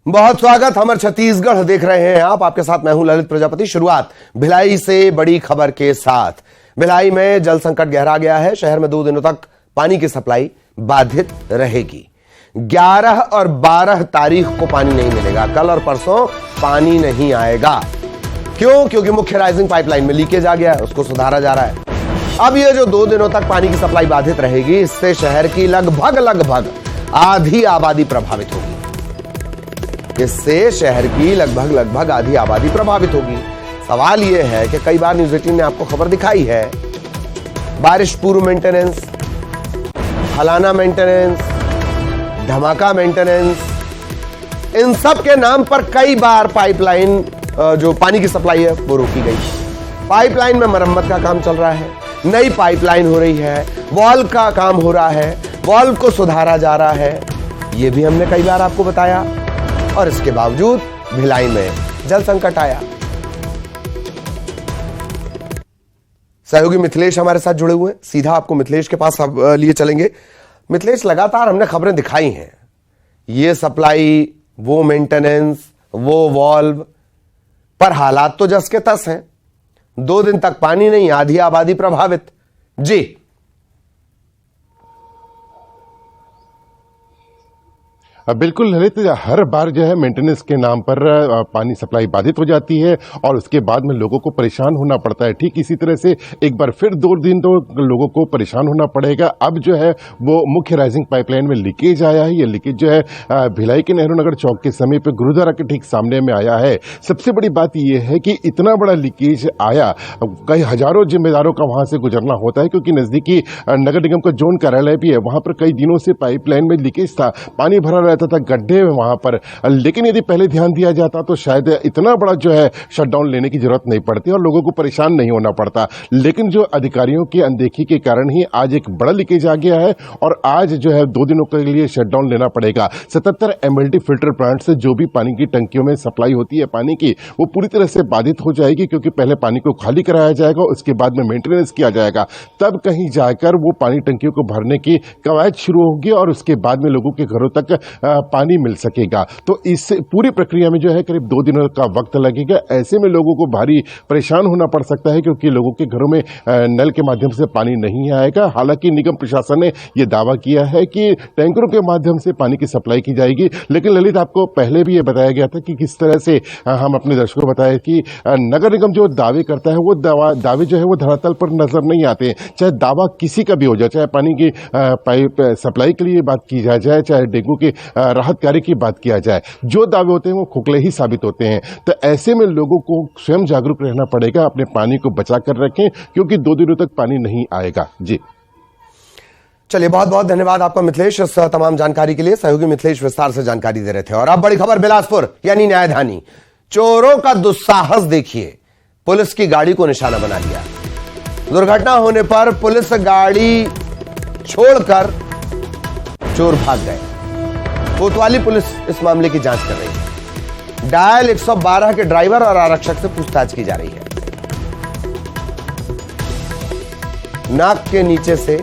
बहुत स्वागत। हमर छत्तीसगढ़ देख रहे हैं आप। आपके साथ मैं हूं ललित प्रजापति। शुरुआत भिलाई से बड़ी खबर के साथ। भिलाई में जल संकट गहरा गया है। शहर में 2 दिनों तक पानी की सप्लाई बाधित रहेगी। 11 और 12 तारीख को पानी नहीं मिलेगा। कल और परसों पानी नहीं आएगा। क्यों? क्योंकि मुख्य राइजिंग पाइपलाइन में लीकेज आ गया है, उसको सुधारा जा रहा है। अब ये जो 2 दिनों तक पानी की सप्लाई बाधित रहेगी, इससे शहर की लगभग आधी आबादी प्रभावित होगी। इससे शहर की लगभग आधी आबादी प्रभावित होगी। सवाल यह है कि कई बार न्यूज 18 ने आपको खबर दिखाई है, बारिश पूर्व मेंटेनेंस, फलाना मेंटेनेंस, धमाका मेंटेनेंस, इन सब के नाम पर कई बार पाइपलाइन जो पानी की सप्लाई है वो रोकी गई। पाइपलाइन में मरम्मत का काम चल रहा है, नई पाइपलाइन हो रही है, वॉल्व का काम हो रहा है, वॉल्व को सुधारा जा रहा है। यह भी हमने कई बार आपको बताया, और इसके बावजूद भिलाई में जल संकट आया। सहयोगी मिथिलेश हमारे साथ जुड़े हुए हैं। सीधा आपको मिथिलेश के पास लिए चलेंगे। मिथिलेश, लगातार हमने खबरें दिखाई हैं, ये सप्लाई, वो मेंटेनेंस, वो वॉल्व, पर हालात तो जस के तस हैं। 2 दिन तक पानी नहीं, आधी आबादी प्रभावित। जी बिल्कुल ललित, हर बार जो है मेंटेनेंस के नाम पर पानी सप्लाई बाधित हो जाती है और उसके बाद में लोगों को परेशान होना पड़ता है। ठीक इसी तरह से एक बार फिर 2 दिन तो लोगों को परेशान होना पड़ेगा। अब जो है वो मुख्य राइजिंग पाइपलाइन में लीकेज आया है। ये लीकेज जो है भिलाई के नेहरू नगर चौक के समीप गुरुद्वारा के ठीक सामने में आया है। सबसे बड़ी बात यह है कि इतना बड़ा लीकेज आया, कई हजारों जिम्मेदारों का वहां से गुजरना होता है, क्योंकि नजदीकी नगर निगम का जोन कार्यालय भी है। वहां पर कई दिनों से पाइपलाइन में लीकेज था, पानी भरा रहता था, गड्ढे वहां पर। लेकिन यदि पहले ध्यान दिया जाता तो शायद इतना बड़ा जो है शटडाउन लेने की जरूरत नहीं पड़ती और लोगों को परेशान नहीं होना पड़ता। लेकिन जो अधिकारियों की अनदेखी के कारण ही आज एक बड़ा लीकेज आ गया है और आज जो है 2 दिनों के लिए शटडाउन लेना पड़ेगा। 77 MLD फिल्टर प्लांट से जो भी पानी की टंकियों में सप्लाई होती है पानी की, वो पूरी तरह से बाधित हो जाएगी, क्योंकि पहले पानी को खाली कराया जाएगा, उसके बाद में मेंटेनेंस किया जाएगा, तब कहीं जाकर वो पानी टंकियों को भरने की कवायद शुरू होगी और उसके बाद में लोगों के घरों तक पानी मिल सकेगा। तो इस पूरी प्रक्रिया में जो है करीब 2 दिनों का वक्त लगेगा। ऐसे में लोगों को भारी परेशान होना पड़ सकता है, क्योंकि लोगों के घरों में नल के माध्यम से पानी नहीं आएगा। हालांकि निगम प्रशासन ने यह दावा किया है कि टैंकरों के माध्यम से पानी की सप्लाई की जाएगी। लेकिन ललित, आपको पहले भी यह बताया गया था कि किस तरह से हम अपने दर्शकों को बताए कि नगर निगम जो दावे करता है वो दावे जो है वो धरातल पर नजर नहीं आते। चाहे दावा किसी का भी हो जाए, चाहे पानी की पाइप सप्लाई के लिए बात की जाए, चाहे डेंगू की राहत कार्य की बात किया जाए, जो दावे होते हैं वो खोखले ही साबित होते हैं। तो ऐसे में लोगों को स्वयं जागरूक रहना पड़ेगा, अपने पानी को बचा कर रखें, क्योंकि 2 दिनों तक पानी नहीं आएगा। जी चलिए, बहुत बहुत धन्यवाद आपका मिथिलेश, इस तमाम जानकारी के लिए। सहयोगी मिथिलेश विस्तार से जानकारी दे रहे थे। और अब बड़ी खबर बिलासपुर यानी न्यायधानी। चोरों का दुस्साहस देखिए, पुलिस की गाड़ी को निशाना बना लिया। दुर्घटना होने पर पुलिस गाड़ी छोड़कर चोर भाग गए। कोतवाली पुलिस इस मामले की जांच कर रही है। डायल 112 के ड्राइवर और आरक्षक से पूछताछ की जा रही है। नाक के नीचे से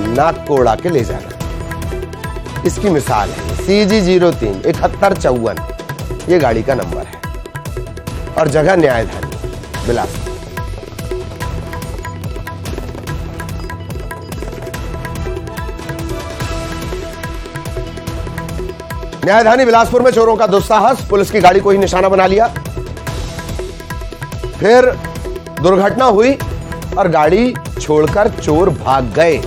नाक को उड़ा के ले जाना, इसकी मिसाल है। CG 03 7154 ये गाड़ी का नंबर है और जगह न्यायधानी बिलासपुर। न्यायधानी बिलासपुर में चोरों का दुस्साहस, पुलिस की गाड़ी को ही निशाना बना लिया। फिर दुर्घटना हुई और गाड़ी छोड़कर चोर भाग गए।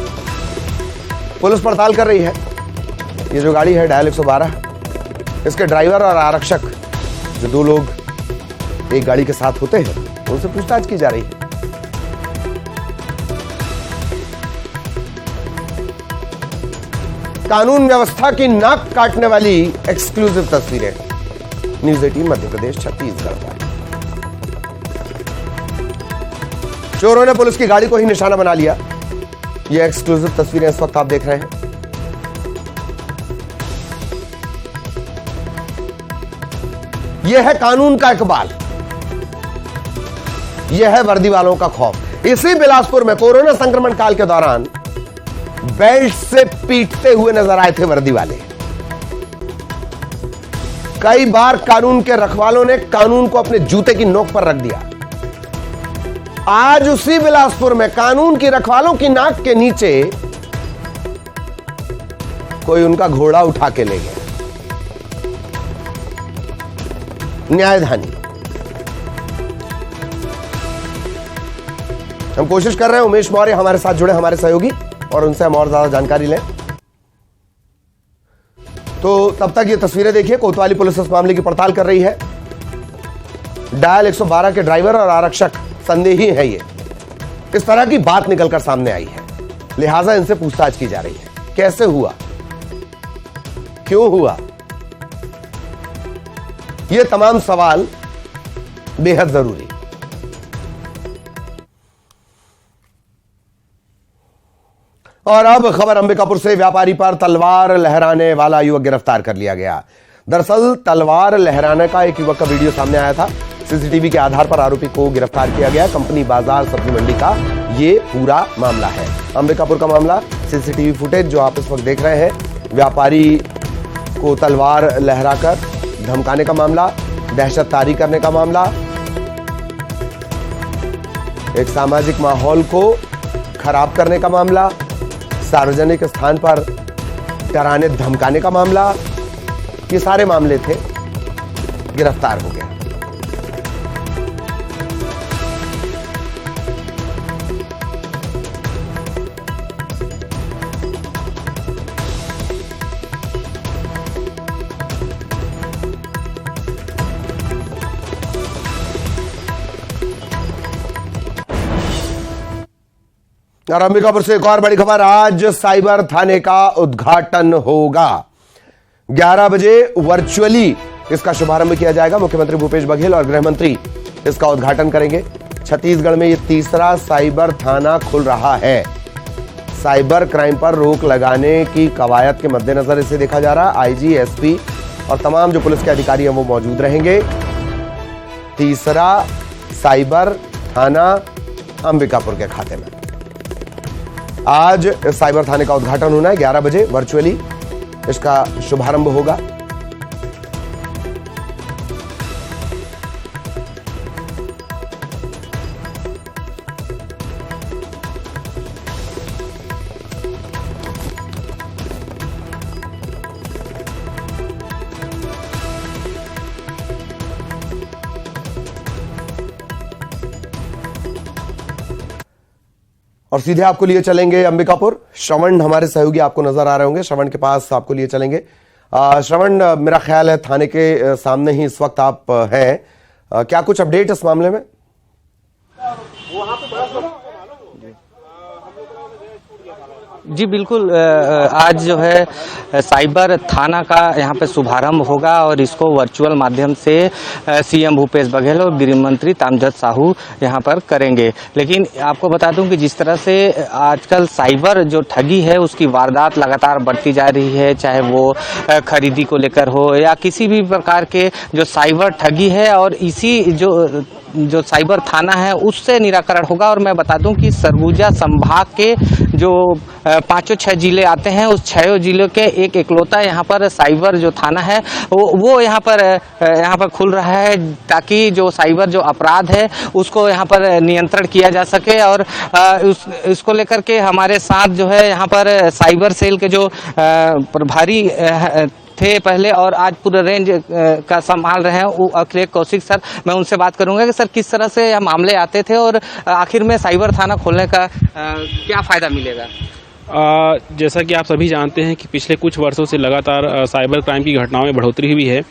पुलिस पड़ताल कर रही है। ये जो गाड़ी है डायल 112, इसके ड्राइवर और आरक्षक जो 2 लोग एक गाड़ी के साथ होते हैं, उनसे पूछताछ की जा रही है। कानून व्यवस्था की नाक काटने वाली एक्सक्लूसिव तस्वीरें न्यूज 18 मध्य प्रदेश छत्तीसगढ़ का। चोरों ने पुलिस की गाड़ी को ही निशाना बना लिया। ये एक्सक्लूसिव तस्वीरें इस वक्त आप देख रहे हैं। यह है कानून का इकबाल, यह है वर्दी वालों का खौफ। इसी बिलासपुर में कोरोना संक्रमण काल के दौरान बेल्ट से पीटते हुए नजर आए थे वर्दी वाले। कई बार कानून के रखवालों ने कानून को अपने जूते की नोक पर रख दिया। आज उसी बिलासपुर में कानून की रखवालों की नाक के नीचे कोई उनका घोड़ा उठा के ले गया। न्यायधानी। हम कोशिश कर रहे हैं उमेश मौर्य हमारे साथ जुड़े, हमारे सहयोगी, और उनसे हम और ज्यादा जानकारी लें। तो तब तक ये तस्वीरें देखिए, कोतवाली पुलिस इस मामले की पड़ताल कर रही है। डायल 112 के ड्राइवर और आरक्षक संदेही है ये। इस तरह की बात निकलकर सामने आई है, लिहाजा इनसे पूछताछ की जा रही है। कैसे हुआ, क्यों हुआ, ये तमाम सवाल बेहद जरूरी। और अब खबर अंबिकापुर से, व्यापारी पर तलवार लहराने वाला युवक गिरफ्तार कर लिया गया। दरअसल तलवार लहराने का एक युवक का वीडियो सामने आया था। सीसीटीवी के आधार पर आरोपी को गिरफ्तार किया गया। कंपनी बाजार सब्जी मंडी का ये पूरा मामला है, अंबिकापुर का मामला। सीसीटीवी फुटेज जो आप इस वक्त देख रहे हैं, व्यापारी को तलवार लहराकर धमकाने का मामला, दहशत तारी करने का मामला, एक सामाजिक माहौल को खराब करने का मामला, सार्वजनिक स्थान पर डराने धमकाने का मामला, ये सारे मामले थे। गिरफ्तार हो गया। और अंबिकापुर से एक और बड़ी खबर, आज साइबर थाने का उद्घाटन होगा। 11 बजे वर्चुअली इसका शुभारंभ किया जाएगा। मुख्यमंत्री भूपेश बघेल और गृह मंत्री इसका उद्घाटन करेंगे। छत्तीसगढ़ में यह तीसरा साइबर थाना खुल रहा है। साइबर क्राइम पर रोक लगाने की कवायद के मद्देनजर इसे देखा जा रहा है। आईजी, एसपी और तमाम जो पुलिस के अधिकारी हैं वो मौजूद रहेंगे। तीसरा साइबर थाना अंबिकापुर के खाते में। आज साइबर थाने का उद्घाटन होना है। 11 बजे वर्चुअली इसका शुभारंभ होगा। और सीधे आपको लिए चलेंगे अंबिकापुर। श्रवण हमारे सहयोगी आपको नजर आ रहे होंगे, श्रवण के पास आपको लिए चलेंगे। श्रवण, मेरा ख्याल है थाने के सामने ही इस वक्त आप हैं। क्या कुछ अपडेट इस मामले में? जी बिल्कुल, आज जो है साइबर थाना का यहाँ पे शुभारंभ होगा और इसको वर्चुअल माध्यम से सीएम भूपेश बघेल और गृह मंत्री ताम्रध्वज साहू यहाँ पर करेंगे। लेकिन आपको बता दूं कि जिस तरह से आजकल साइबर जो ठगी है उसकी वारदात लगातार बढ़ती जा रही है, चाहे वो खरीदी को लेकर हो या किसी भी प्रकार के जो साइबर ठगी है, और इसी जो साइबर थाना है उससे निराकरण होगा। और मैं बता दूं कि सरगुजा संभाग के जो 5-6 जिले आते हैं, उस 6 जिलों के एक इकलौता यहाँ पर साइबर जो थाना है वो यहाँ पर खुल रहा है, ताकि जो साइबर जो अपराध है उसको यहाँ पर नियंत्रण किया जा सके। और इसको लेकर के हमारे साथ जो है यहाँ पर साइबर सेल के जो प्रभारी थे पहले और आज पूरे रेंज का संभाल रहे हैं वो अखिलेश कौशिक सर, मैं उनसे बात करूंगा कि सर किस तरह से यह मामले आते थे और आखिर में साइबर थाना खोलने का क्या फायदा मिलेगा। जैसा कि आप सभी जानते हैं कि पिछले कुछ वर्षों से लगातार साइबर क्राइम की घटनाओं में बढ़ोतरी हुई है।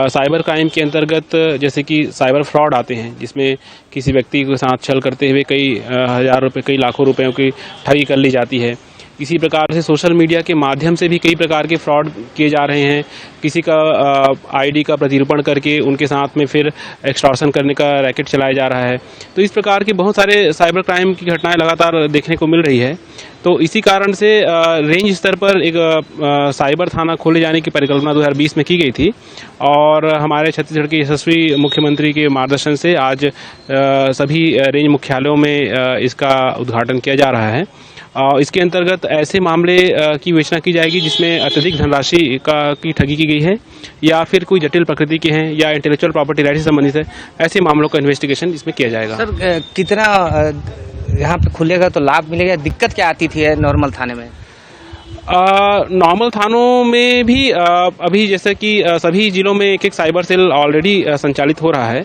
साइबर क्राइम के अंतर्गत जैसे कि साइबर फ्रॉड आते हैं, जिसमें किसी व्यक्ति के साथ छल करते हुए कई हज़ार रुपये, कई लाखों रुपयों की ठगी कर ली जाती है। इसी प्रकार से सोशल मीडिया के माध्यम से भी कई प्रकार के फ्रॉड किए जा रहे हैं। किसी का आईडी का प्रतिरूपण करके उनके साथ में फिर एक्सटॉर्शन करने का रैकेट चलाया जा रहा है। तो इस प्रकार के बहुत सारे साइबर क्राइम की घटनाएं लगातार देखने को मिल रही है। तो इसी कारण से रेंज स्तर पर एक साइबर थाना खोले जाने की परिकल्पना 2020 में की गई थी और हमारे छत्तीसगढ़ के यशस्वी मुख्यमंत्री के मार्गदर्शन से आज सभी रेंज मुख्यालयों में इसका उद्घाटन किया जा रहा है। इसके अंतर्गत ऐसे मामले की विवेचना की जाएगी जिसमें अत्यधिक धनराशि की ठगी की गई है या फिर कोई जटिल प्रकृति के हैं या इंटेलेक्चुअल प्रॉपर्टी राइट से संबंधित है, ऐसे मामलों का इन्वेस्टिगेशन इसमें किया जाएगा। सर कितना यहाँ पे खुलेगा तो लाभ मिलेगा, दिक्कत क्या आती थी नॉर्मल थाने में? नॉर्मल थानों में भी अभी जैसे कि सभी जिलों में एक एक साइबर सेल ऑलरेडी संचालित हो रहा है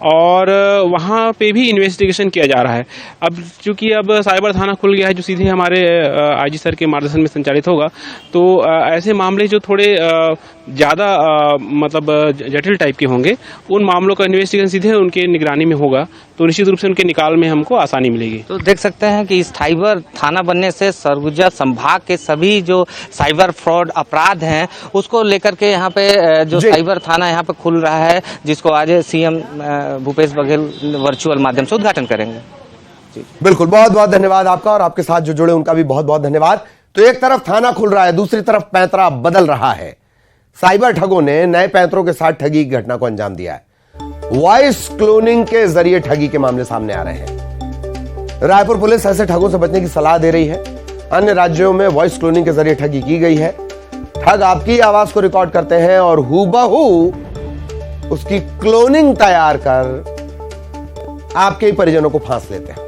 और वहाँ पे भी इन्वेस्टिगेशन किया जा रहा है। अब चूंकि अब साइबर थाना खुल गया है जो सीधे हमारे आईजी सर के मार्गदर्शन में संचालित होगा, तो ऐसे मामले जो थोड़े ज़्यादा मतलब जटिल टाइप के होंगे उन मामलों का इन्वेस्टिगेशन सीधे उनके निगरानी में होगा, तो निश्चित रूप से उनके निकाल में हमको आसानी मिलेगी। तो देख सकते हैं कि इस साइबर थाना बनने से सरगुजा संभाग के सभी जो साइबर फ्रॉड अपराध हैं उसको लेकर के यहाँ पे जो साइबर थाना यहाँ पे खुल रहा है, जिसको आज सीएम भूपेश बघेल वर्चुअल माध्यम से उद्घाटन करेंगे। बिल्कुल, बहुत बहुत धन्यवाद आपका और आपके साथ जो जुड़े उनका भी बहुत बहुत धन्यवाद। तो एक तरफ थाना खुल रहा है, दूसरी तरफ पैंतरा बदल रहा है। साइबर ठगों ने नए पैंतरों के साथ ठगी की घटना को अंजाम दिया है। वॉइस क्लोनिंग के जरिए ठगी के मामले सामने आ रहे हैं। रायपुर पुलिस ऐसे ठगों से बचने की सलाह दे रही है। अन्य राज्यों में वॉइस क्लोनिंग के जरिए ठगी की गई है। ठग आपकी आवाज को रिकॉर्ड करते हैं और हूबहू उसकी क्लोनिंग तैयार कर आपके ही परिजनों को फांस लेते हैं।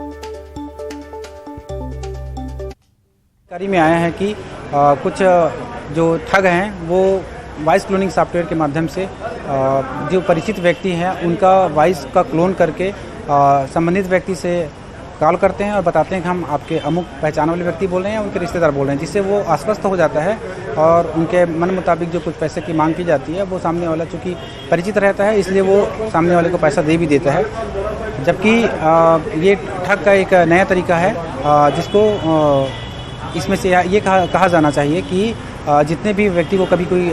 जानकारी में आया है कि कुछ जो ठग हैं वो वॉइस क्लोनिंग सॉफ्टवेयर के माध्यम से जो परिचित व्यक्ति हैं उनका वॉइस का क्लोन करके संबंधित व्यक्ति से कॉल करते हैं और बताते हैं कि हम आपके अमुक पहचान वाले व्यक्ति बोल रहे हैं, उनके रिश्तेदार बोल रहे हैं, जिससे वो आश्वस्त हो जाता है और उनके मन मुताबिक जो कुछ पैसे की मांग की जाती है वो सामने वाला चूँकि परिचित रहता है इसलिए वो सामने वाले को पैसा दे भी देता है। जबकि ये ठग का एक नया तरीका है जिसको इसमें से ये कहा जाना चाहिए कि जितने भी व्यक्ति को कभी कोई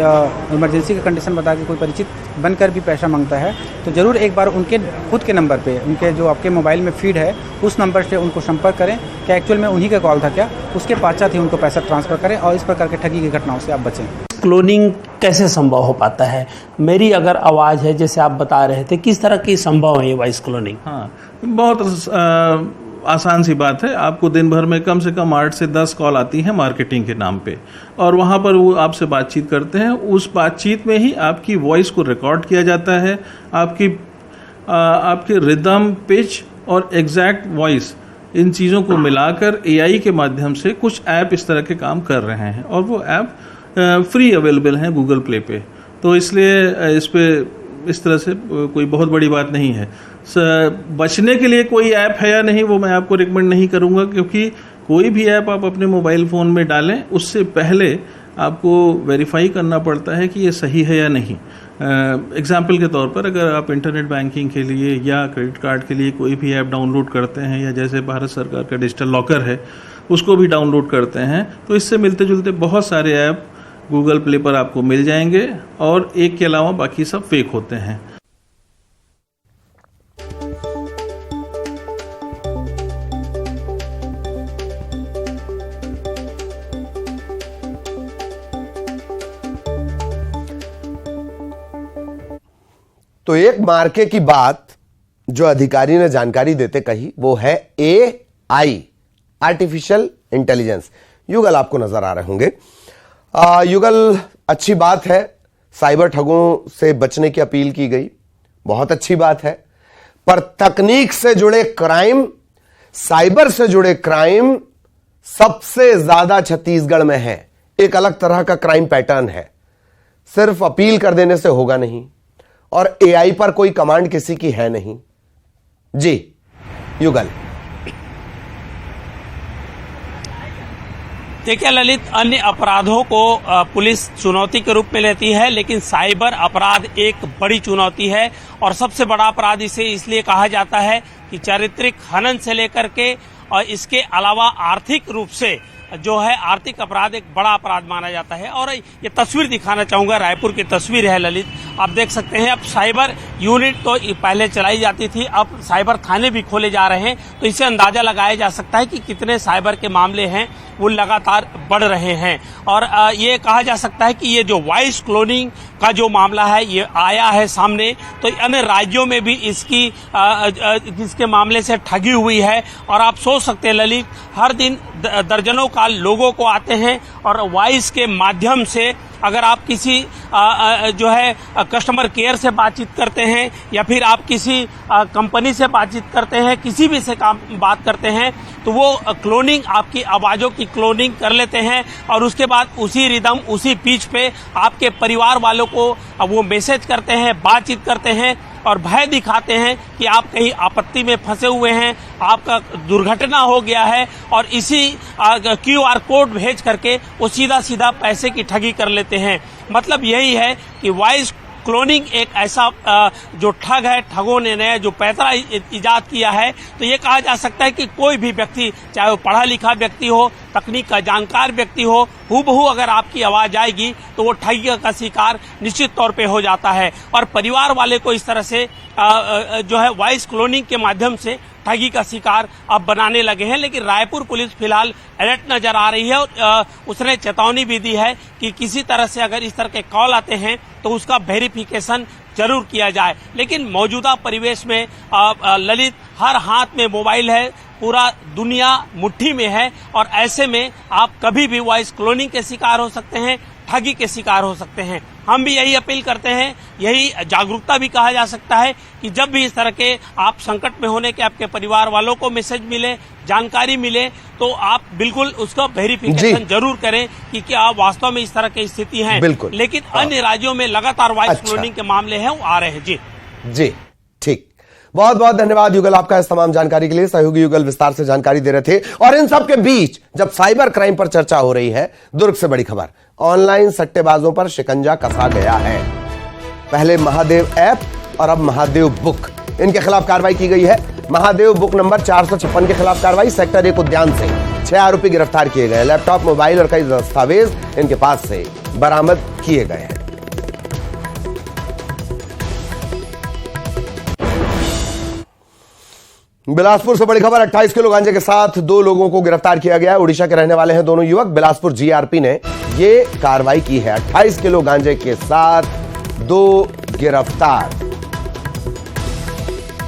इमरजेंसी का कंडीशन बता के कोई परिचित बनकर भी पैसा मांगता है तो ज़रूर एक बार उनके खुद के नंबर पे, उनके जो आपके मोबाइल में फीड है उस नंबर से उनको संपर्क करें कि एक्चुअल में उन्हीं का कॉल था क्या, उसके पश्चात ही उनको पैसा ट्रांसफ़र करें और इस प्रकार के ठगी की घटनाओं से आप बचें। क्लोनिंग कैसे संभव हो पाता है? मेरी अगर आवाज़ है जैसे आप बता रहे थे, किस तरह की संभव है ये वॉइस क्लोनिंग? हाँ, बहुत आसान सी बात है। आपको दिन भर में कम से कम 8 से 10 कॉल आती हैं मार्केटिंग के नाम पे और वहाँ पर वो आपसे बातचीत करते हैं। उस बातचीत में ही आपकी वॉइस को रिकॉर्ड किया जाता है। आपकी रिदम, पिच और एग्जैक्ट वॉइस, इन चीज़ों को मिलाकर एआई के माध्यम से कुछ ऐप इस तरह के काम कर रहे हैं और वो ऐप फ्री अवेलेबल हैं गूगल प्ले पे। तो इसलिए इस पे इस तरह से कोई बहुत बड़ी बात नहीं है। बचने के लिए कोई ऐप है या नहीं वो मैं आपको रिकमेंड नहीं करूंगा, क्योंकि कोई भी ऐप आप अपने मोबाइल फ़ोन में डालें उससे पहले आपको वेरीफाई करना पड़ता है कि ये सही है या नहीं। एग्जाम्पल के तौर पर अगर आप इंटरनेट बैंकिंग के लिए या क्रेडिट कार्ड के लिए कोई भी ऐप डाउनलोड करते हैं या जैसे भारत सरकार का डिजिटल लॉकर है उसको भी डाउनलोड करते हैं तो इससे मिलते जुलते बहुत सारे ऐप गूगल प्ले पर आपको मिल जाएंगे और एक के अलावा बाकी सब फेक होते हैं। तो एक मार्के की बात जो अधिकारी ने जानकारी देते कही वो है AI, आर्टिफिशियल इंटेलिजेंस। युगल आपको नजर आ रहे होंगे। युगल, अच्छी बात है, साइबर ठगों से बचने की अपील की गई, बहुत अच्छी बात है, पर तकनीक से जुड़े क्राइम, साइबर से जुड़े क्राइम सबसे ज्यादा छत्तीसगढ़ में है। एक अलग तरह का क्राइम पैटर्न है। सिर्फ अपील कर देने से होगा नहीं और AI पर कोई कमांड किसी की है नहीं। जी युगल। देखिए ललित, अन्य अपराधों को पुलिस चुनौती के रूप में लेती है, लेकिन साइबर अपराध एक बड़ी चुनौती है और सबसे बड़ा अपराध इसे इसलिए कहा जाता है कि चारित्रिक हनन से लेकर के और इसके अलावा आर्थिक रूप से जो है आर्थिक अपराध एक बड़ा अपराध माना जाता है। और ये तस्वीर दिखाना चाहूंगा, रायपुर की तस्वीर है ललित, आप देख सकते हैं। अब साइबर यूनिट तो पहले चलाई जाती थी, अब साइबर थाने भी खोले जा रहे हैं, तो इससे अंदाजा लगाया जा सकता है कि कितने साइबर के मामले हैं वो लगातार बढ़ रहे हैं। और ये कहा जा सकता है कि ये जो वॉइस क्लोनिंग का जो मामला है ये आया है सामने, तो अन्य राज्यों में भी इसके मामले से ठगी हुई है। और आप सोच सकते हैं ललित, हर दिन दर्जनों का लोगों को आते हैं और वॉइस के माध्यम से अगर आप किसी जो है कस्टमर केयर से बातचीत करते हैं या फिर आप किसी कंपनी से बातचीत करते हैं, किसी भी से बात करते हैं, तो वो क्लोनिंग, आपकी आवाज़ों की क्लोनिंग कर लेते हैं और उसके बाद उसी रिदम, उसी पिच पे आपके परिवार वालों को वो मैसेज करते हैं, बातचीत करते हैं और भय दिखाते हैं कि आप कहीं आपत्ति में फंसे हुए हैं, आपका दुर्घटना हो गया है, और इसी QR कोड भेज करके वो सीधा सीधा पैसे की ठगी कर लेते हैं। मतलब यही है कि वॉइस क्लोनिंग एक ऐसा जो ठग है, ठगों ने नया जो पैतरा इजाद किया है, तो ये कहा जा सकता है कि कोई भी व्यक्ति, चाहे वो पढ़ा लिखा व्यक्ति हो, तकनीक का जानकार व्यक्ति हो, हूबहू अगर आपकी आवाज आएगी तो वो ठगी का शिकार निश्चित तौर पे हो जाता है। और परिवार वाले को इस तरह से जो है वॉइस क्लोनिंग के माध्यम से ठगी का शिकार अब बनाने लगे हैं। लेकिन रायपुर पुलिस फिलहाल अलर्ट नजर आ रही है और उसने चेतावनी भी दी है कि किसी तरह से अगर इस तरह के कॉल आते हैं तो उसका वेरिफिकेशन जरूर किया जाए। लेकिन मौजूदा परिवेश में ललित, हर हाथ में मोबाइल है, पूरा दुनिया मुट्ठी में है और ऐसे में आप कभी भी वॉइस क्लोनिंग के शिकार हो सकते हैं, ठगी के शिकार हो सकते हैं। हम भी यही अपील करते हैं, यही जागरूकता भी कहा जा सकता है कि जब भी इस तरह के आप संकट में होने के आपके परिवार वालों को मैसेज मिले, जानकारी मिले, तो आप बिल्कुल उसका वेरिफिकेशन जरूर करें कि क्या वास्तव में इस तरह की स्थिति है। लेकिन अन्य राज्यों में लगातार वॉइस क्लोनिंग के मामले हैं, वो आ रहे हैं। जी ठीक, बहुत बहुत धन्यवाद युगल आपका इस तमाम जानकारी के लिए। सहयोगी युगल विस्तार से जानकारी दे रहे थे। और इन सब के बीच जब साइबर क्राइम पर चर्चा हो रही है, दुर्ग से बड़ी खबर, ऑनलाइन सट्टेबाजों पर शिकंजा कसा गया है। पहले महादेव ऐप और अब महादेव बुक, इनके खिलाफ कार्रवाई की गई है। महादेव बुक नंबर 456 के खिलाफ कार्रवाई। सेक्टर 1 उद्यान से 6 आरोपी गिरफ्तार किए गए। लैपटॉप, मोबाइल और कई दस्तावेज इनके पास से बरामद किए गए हैं। बिलासपुर से बड़ी खबर, 28 किलो गांजे के साथ 2 लोगों को गिरफ्तार किया गया है। उड़ीसा के रहने वाले हैं दोनों युवक। बिलासपुर जीआरपी ने ये कार्रवाई की है। 28 किलो गांजे के साथ 2 गिरफ्तार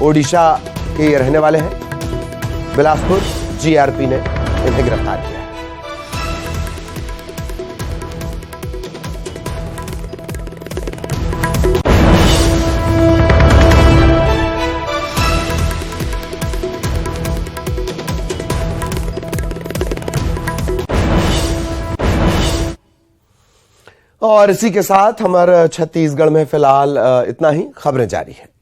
ओडिशा के ये रहने वाले हैं। बिलासपुर जीआरपी ने इन्हें गिरफ्तार किया है। और इसी के साथ हमारे छत्तीसगढ़ में फिलहाल इतना ही। खबरें जारी है।